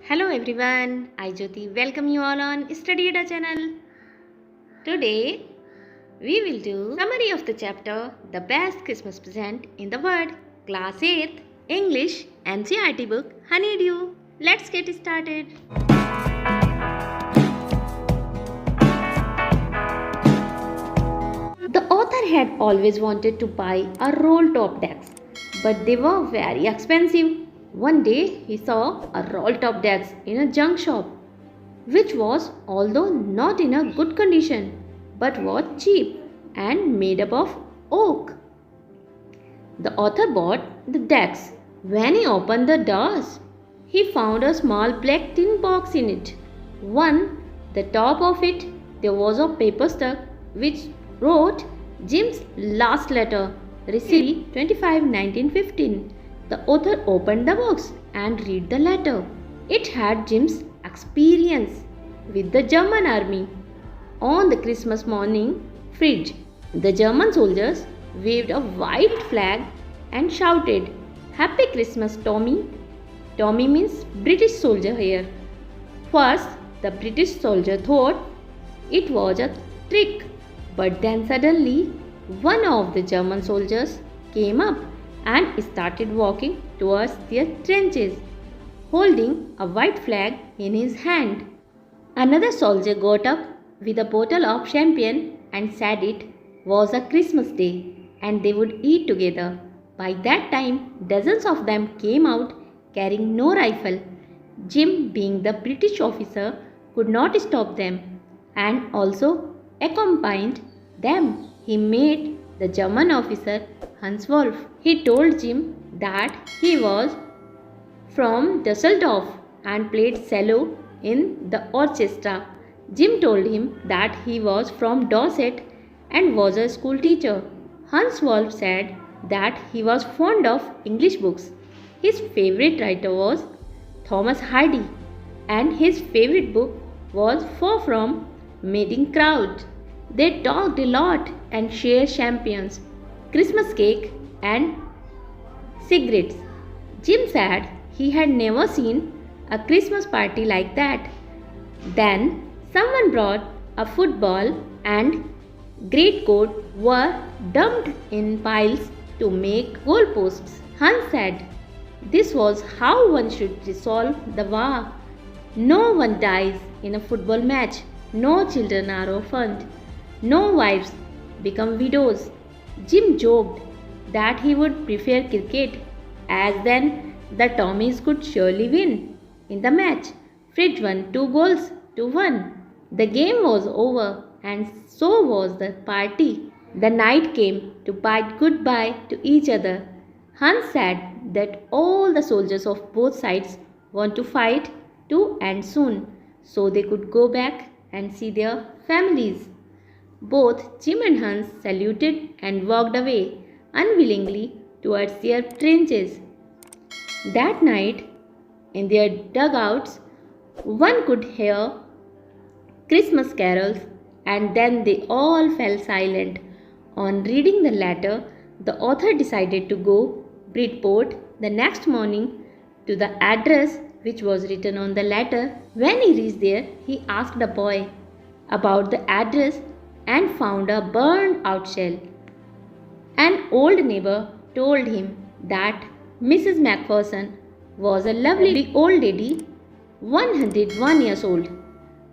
Hello everyone, I Jyoti welcome you all on Study Ada channel. Today we will do summary of the chapter The Best Christmas Present in the World, Class 8th, English NCERT book Honeydew. Let's get started. The author had always wanted to buy a roll-top desk, but they were very expensive. One day he saw a roll-top desk in a junk shop, which was although not in a good condition, but was cheap and made up of oak. The author bought the desk. When he opened the doors, he found a small black tin box in it. On the top of it, there was a paper stuck which wrote Jim's last letter, received 25/1915. The author opened the box and read the letter. It had Jim's experience with the German army. On the Christmas morning fridge, the German soldiers waved a white flag and shouted, "Happy Christmas, Tommy." Tommy means British soldier here. First, the British soldier thought it was a trick, but then suddenly one of the German soldiers came up and started walking towards their trenches, holding a white flag in his hand. Another soldier got up with a bottle of champagne and said it was a Christmas day and they would eat together. By that time, dozens of them came out carrying no rifle. Jim, being the British officer, could not stop them and also accompanied them. He met the German officer Hans Wolf. He told Jim that he was from Dusseldorf and played cello in the orchestra. Jim told him that he was from Dorset and was a school teacher. Hans Wolf said that he was fond of English books. His favorite writer was Thomas Hardy and his favorite book was Far From Madding Crowd. They talked a lot and shared champagnes, Christmas cake and cigarettes. Jim said he had never seen a Christmas party like that. Then someone brought a football and greatcoat were dumped in piles to make goalposts. Hans said this was how one should resolve the war. No one dies in a football match. No children are orphaned. No wives become widows. Jim joked that he would prefer cricket, as then the Tommies could surely win. In the match, Fritz won 2 goals to 1. The game was over and so was the party. The night came to bid goodbye to each other. Hans said that all the soldiers of both sides want to fight to end soon, so they could go back and see their families. Both Jim and Hans saluted and walked away unwillingly towards their trenches. That night, in their dugouts, one could hear Christmas carols, and then they all fell silent. On reading the letter, the author decided to go Bridport the next morning to the address which was written on the letter. When he reached there, he asked the boy about the address and found a burned out shell. An old neighbor told him that Mrs. Macpherson was a lovely old lady, 101 years old.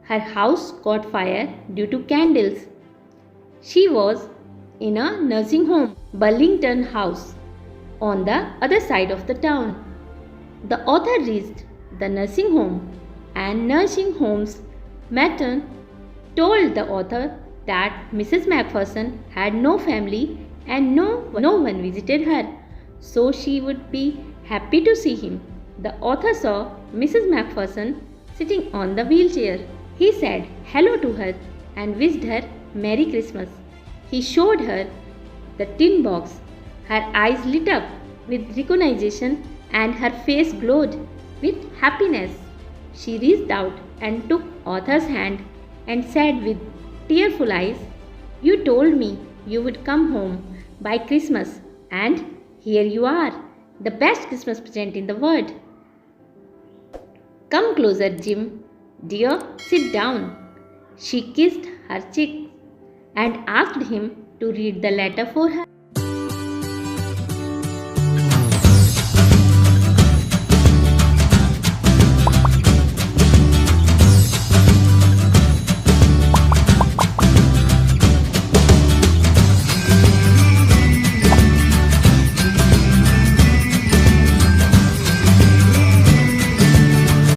Her house caught fire due to candles. She was in a nursing home, Burlington House, on the other side of the town. The author reached the nursing home, and nursing home's matron told the author that Mrs. Macpherson had no family and no one visited her, so she would be happy to see him. The author saw Mrs. Macpherson sitting on the wheelchair. He said hello to her and wished her Merry Christmas. He showed her the tin box. Her eyes lit up with recognition and her face glowed with happiness. She reached out and took author's hand and said with tearful eyes, "You told me you would come home by Christmas, and here you are, the best Christmas present in the world." Come closer, Jim. Dear, sit down. She kissed her cheek and asked him to read the letter for her.